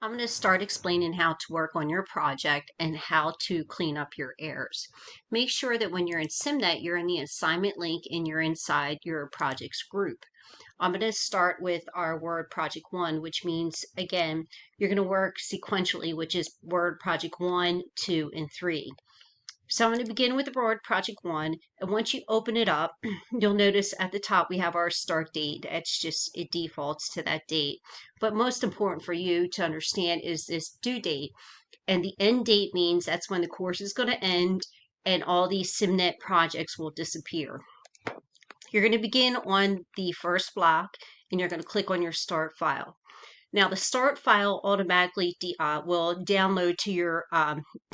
I'm going to start explaining how to work on your project and how to clean up your errors. Make sure that when you're in SimNet, you're in the assignment link and you're inside your projects group. I'm going to start with our Word Project 1, which means, again, you're going to work sequentially, which is Word Project 1, 2, and 3. So I'm going to begin with the Word Project 1, and once you open it up, you'll notice at the top we have our start date. It's just, it defaults to that date. But most important for you to understand is this due date. And the end date means that's when the course is going to end and all these SimNet projects will disappear. You're going to begin on the first block and you're going to click on your start file. Now the start file automatically will download to your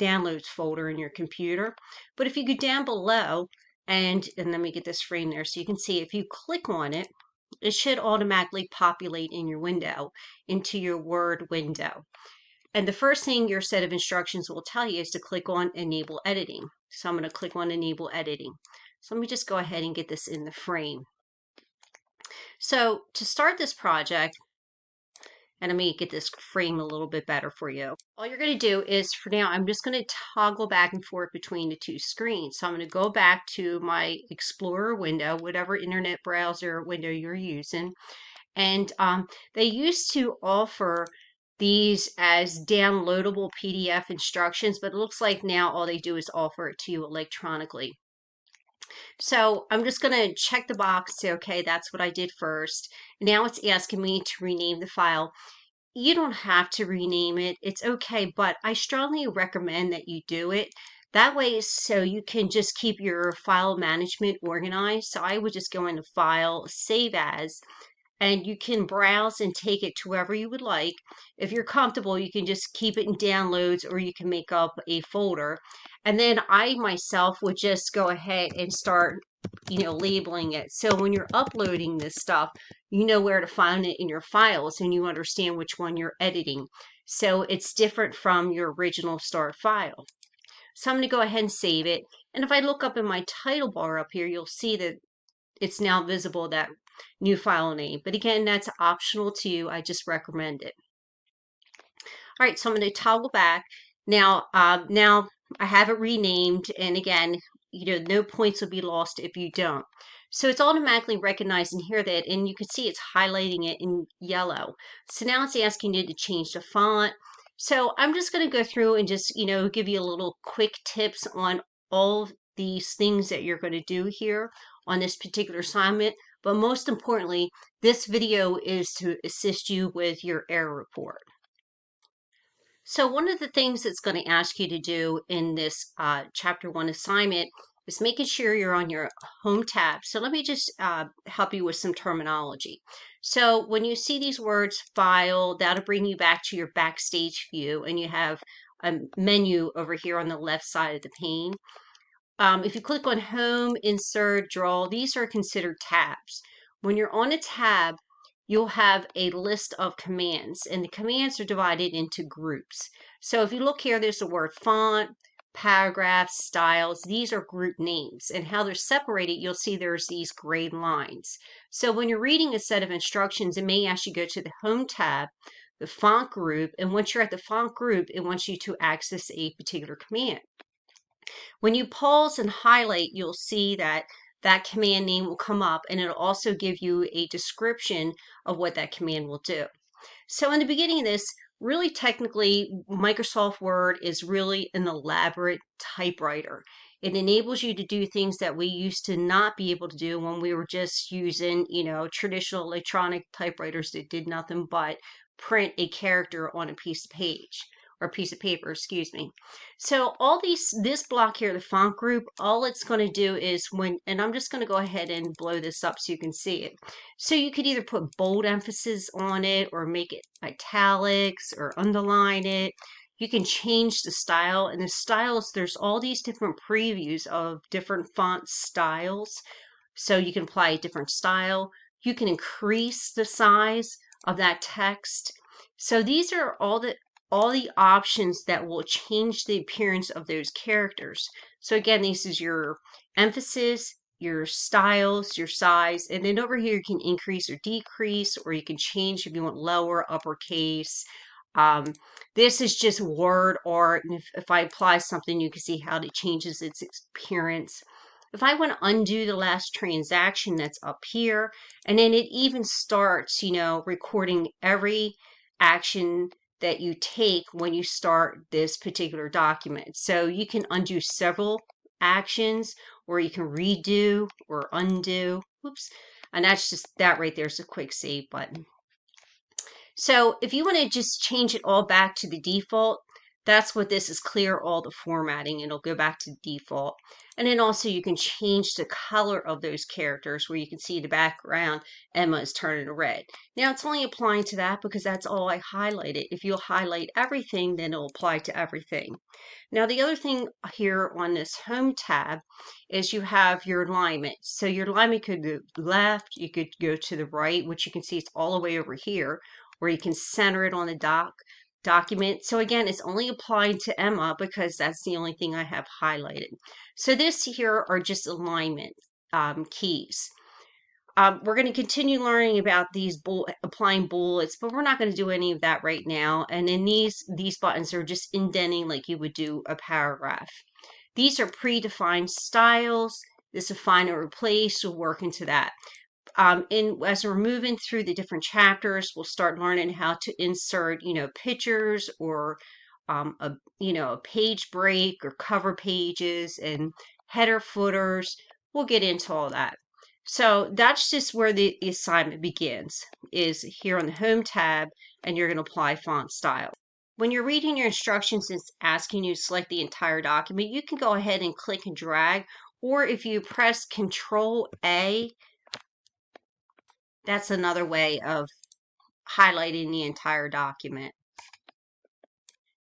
downloads folder in your computer. But if you go down below and let me get this frame there so you can see, if you click on it, it should automatically populate in your window into your Word window. And the first thing your set of instructions will tell you is to click on Enable Editing. So I'm going to click on Enable Editing. So let me just go ahead and get this in the frame. So to start this project, and let me get this frame a little bit better for you. All you're going to do is, for now, I'm just going to toggle back and forth between the two screens. So I'm going to go back to my Explorer window, whatever internet browser window you're using. And they used to offer these as downloadable PDF instructions, but it looks like now all they do is offer it to you electronically. So I'm just going to check the box, say, okay, that's what I did first. Now it's asking me to rename the file. You don't have to rename it. It's okay, but I strongly recommend that you do it. That way, so you can just keep your file management organized. So I would just go into File, Save As, and you can browse and take it to wherever you would like. If you're comfortable, you can just keep it in downloads or you can make up a folder. And then I myself would just go ahead and start, labeling it. So when you're uploading this stuff, you know where to find it in your files and you understand which one you're editing. So it's different from your original start file. So I'm going to go ahead and save it. And if I look up in my title bar up here, you'll see that it's now visible, that new file name. But again, that's optional to you. I just recommend it. All right, so I'm going to toggle back. Now I have it renamed, and again, no points will be lost if you don't. So it's automatically recognizing here that, and you can see it's highlighting it in yellow. So now it's asking you to change the font. So I'm just going to go through and just, give you a little quick tips on all these things that you're going to do here on this particular assignment. But most importantly, this video is to assist you with your error report. So one of the things it's going to ask you to do in this Chapter 1 assignment is making sure you're on your Home tab. So let me just help you with some terminology. So when you see these words, File, that'll bring you back to your Backstage view, and you have a menu over here on the left side of the pane. If you click on Home, Insert, Draw, these are considered tabs. When you're on a tab, you'll have a list of commands, and the commands are divided into groups. So if you look here, there's the word font, paragraphs, styles. These are group names, and how they're separated, you'll see there's these gray lines. So when you're reading a set of instructions, it may ask you to go to the Home tab, the font group, and once you're at the font group, it wants you to access a particular command. When you pause and highlight, you'll see that that command name will come up, and it'll also give you a description of what that command will do. So in the beginning of this, really technically, Microsoft Word is really an elaborate typewriter. It enables you to do things that we used to not be able to do when we were just using, traditional electronic typewriters that did nothing but print a character on a piece of page. Or a piece of paper, excuse me. So all this block here, the font group, all it's going to do is and I'm just going to go ahead and blow this up so you can see it. So you could either put bold emphasis on it or make it italics or underline it. You can change the style, and the styles, there's all these different previews of different font styles. So you can apply a different style. You can increase the size of that text. So these are all the options that will change the appearance of those characters. So again, this is your emphasis, your styles, your size, and then over here you can increase or decrease, or you can change if you want lower, uppercase, This is just word art, and if I apply something, you can see how it changes its appearance. If I want to undo the last transaction, that's up here, and then it even starts, recording every action that you take when you start this particular document. So you can undo several actions, or you can redo or undo. Whoops. And that's just that right there is a quick save button. So if you want to just change it all back to the default, that's what this is, clear all the formatting. It'll go back to default. And then also you can change the color of those characters, where you can see the background, Emma is turning red. Now it's only applying to that because that's all I highlighted. If you'll highlight everything, then it'll apply to everything. Now the other thing here on this home tab is you have your alignment. So your alignment could go left, you could go to the right, which you can see it's all the way over here, or you can center it on the document. So again, it's only applying to Emma because that's the only thing I have highlighted. So this here are just alignment keys. We're going to continue learning about these applying bullets, but we're not going to do any of that right now. And then these buttons are just indenting like you would do a paragraph. These are predefined styles. This is find or replace. We'll work into that. As we're moving through the different chapters, we'll start learning how to insert, pictures, or a page break, or cover pages and header footers. We'll get into all that. So that's just where the assignment begins, is here on the home tab, and you're going to apply font style. When you're reading your instructions, it's asking you to select the entire document. You can go ahead and click and drag, or if you press Control A, that's another way of highlighting the entire document.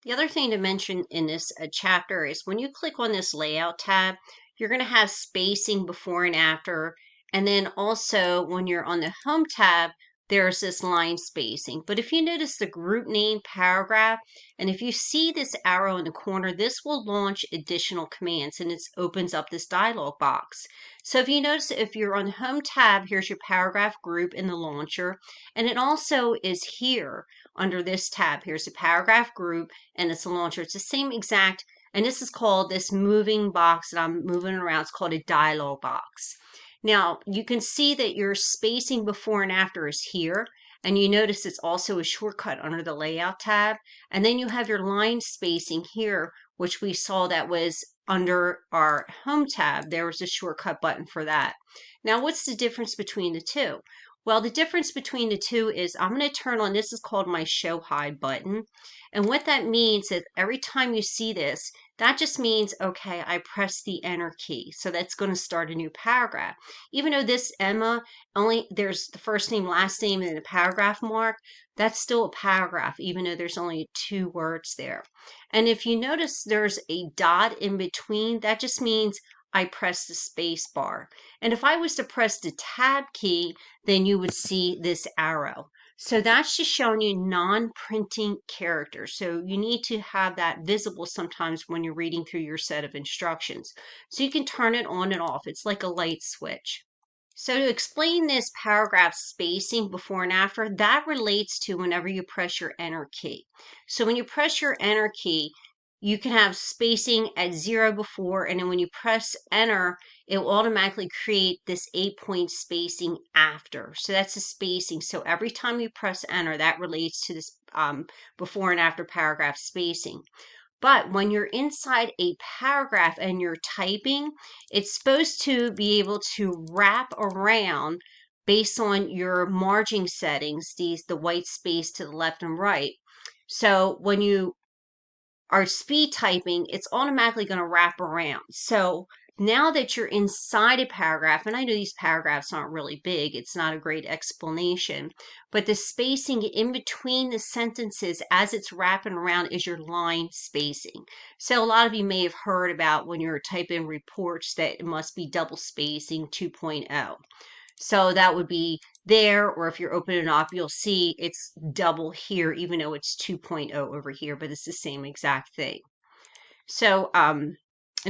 The other thing to mention in this chapter is when you click on this layout tab, you're going to have spacing before and after. And then also when you're on the home tab, there's this line spacing. But if you notice the group name paragraph, and if you see this arrow in the corner, this will launch additional commands, and it opens up this dialog box. So if you notice, if you're on the home tab, here's your paragraph group in the launcher, and it also is here under this tab. Here's the paragraph group, and it's a launcher. It's the same exact, and this is called, this moving box that I'm moving around, it's called a dialog box. Now, you can see that your spacing before and after is here, and you notice it's also a shortcut under the layout tab. And then you have your line spacing here, which we saw that was under our home tab. There was a shortcut button for that. Now, what's the difference between the two? Well, the difference between the two is I'm going to turn on, this is called my show hide button. And what that means is every time you see this, that just means, okay, I press the enter key. So that's going to start a new paragraph. Even though this Emma, only there's the first name, last name, and then a paragraph mark, that's still a paragraph, even though there's only 2 words there. And if you notice there's a dot in between, that just means I press the space bar. And if I was to press the tab key, then you would see this arrow. So that's just showing you non-printing characters. So you need to have that visible sometimes when you're reading through your set of instructions. So you can turn it on and off. It's like a light switch. So to explain this paragraph spacing before and after, that relates to whenever you press your enter key. So when you press your enter key, you can have spacing at 0 before, and then when you press enter, it will automatically create this 8-point spacing after. So that's the spacing. So every time you press enter, that relates to this before and after paragraph spacing. But when you're inside a paragraph and you're typing, it's supposed to be able to wrap around based on your margin settings, the white space to the left and right. So when you are speed typing, it's automatically going to wrap around. So now that you're inside a paragraph, and I know these paragraphs aren't really big, it's not a great explanation, but the spacing in between the sentences as it's wrapping around is your line spacing. So a lot of you may have heard about when you're typing reports that it must be double spacing 2.0. So that would be there, or if you're opening up, you'll see it's double here, even though it's 2.0 over here, but it's the same exact thing. So, and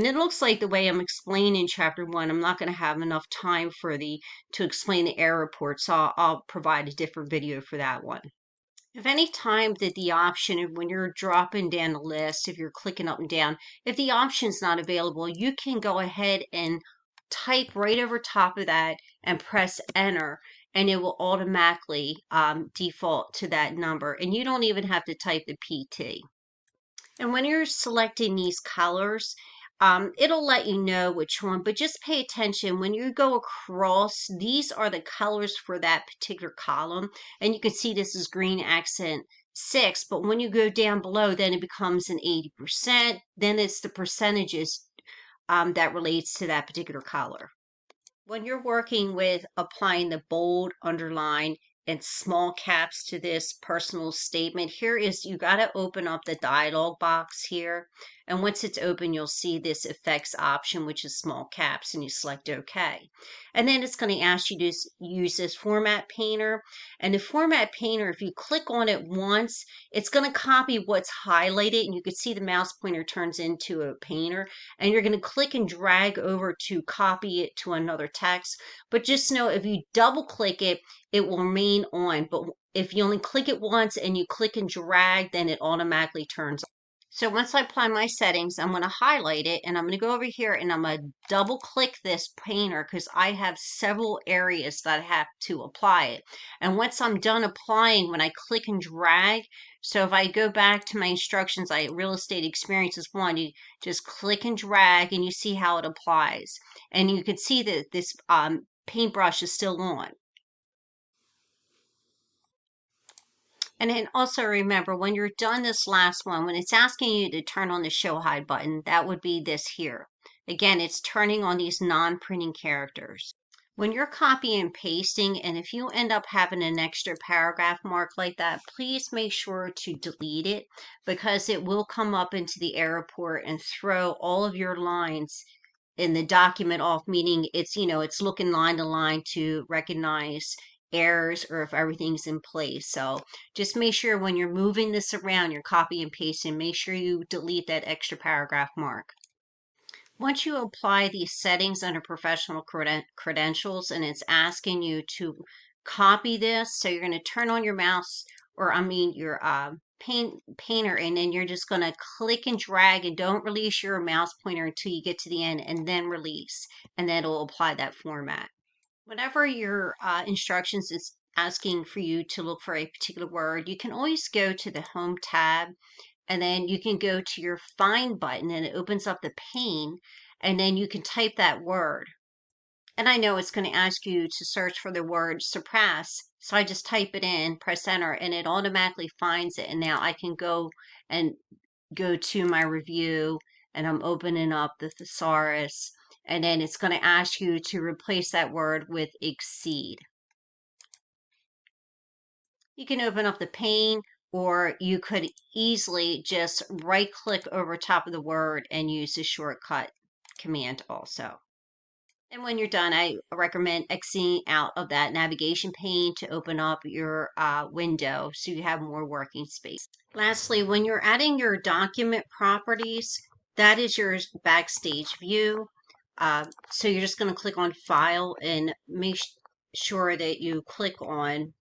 it looks like the way I'm explaining chapter 1, I'm not going to have enough time to explain the error report, so I'll provide a different video for that one. If any time that the option, when you're dropping down the list, if you're clicking up and down, if the option's not available, you can go ahead and type right over top of that and press enter, and it will automatically default to that number. And you don't even have to type the PT. And when you're selecting these colors, it'll let you know which one, but just pay attention when you go across, these are the colors for that particular column. And you can see this is green accent 6, but when you go down below, then it becomes an 80%. Then it's the percentages that relates to that particular color. When you're working with applying the bold, underline, and small caps to this personal statement, here is, you got to open up the dialog box here. And once it's open, you'll see this effects option, which is small caps, and you select OK. And then it's going to ask you to use this format painter. And the format painter, if you click on it once, it's going to copy what's highlighted. And you can see the mouse pointer turns into a painter. And you're going to click and drag over to copy it to another text. But just know if you double click it, it will remain on. But if you only click it once and you click and drag, then it automatically turns on. So once I apply my settings, I'm going to highlight it, and I'm going to go over here and I'm going to double click this painter because I have several areas that I have to apply it. And once I'm done applying, when I click and drag, so if I go back to my instructions, real estate experience is 1, you just click and drag and you see how it applies. And you can see that this paintbrush is still on. And then also remember, when you're done this last one, when it's asking you to turn on the show hide button, that would be this here. Again, it's turning on these non-printing characters. When you're copying and pasting, and if you end up having an extra paragraph mark like that, please make sure to delete it, because it will come up into the error report and throw all of your lines in the document off, meaning it's, it's looking line to line to recognize errors or if everything's in place. So just make sure when you're moving this around, you're copy and pasting, make sure you delete that extra paragraph mark. Once you apply these settings under professional credentials and it's asking you to copy this, so you're going to turn on your mouse, or your painter, and then you're just going to click and drag, and don't release your mouse pointer until you get to the end, and then release, and then it'll apply that format. Whenever your instructions is asking for you to look for a particular word, you can always go to the Home tab, and then you can go to your Find button, and it opens up the pane, and then you can type that word. And I know it's going to ask you to search for the word surpass, so I just type it in, press enter, and it automatically finds it. And now I can go to my review, and I'm opening up the thesaurus, and then it's going to ask you to replace that word with exceed. You can open up the pane, or you could easily just right click over top of the word and use the shortcut command also. And when you're done, I recommend exiting out of that navigation pane to open up your window so you have more working space. Lastly, when you're adding your document properties, that is your backstage view. So you're just going to click on File and make sure that you click on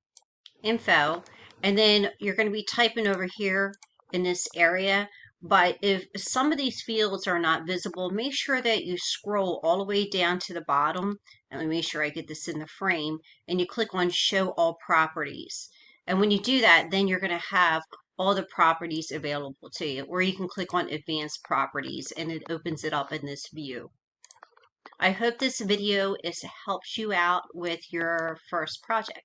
Info, and then you're going to be typing over here in this area. But if some of these fields are not visible, make sure that you scroll all the way down to the bottom, and let me make sure I get this in the frame, and you click on Show All Properties. And when you do that, then you're going to have all the properties available to you, or you can click on Advanced Properties and it opens it up in this view. I hope this video helps you out with your first project.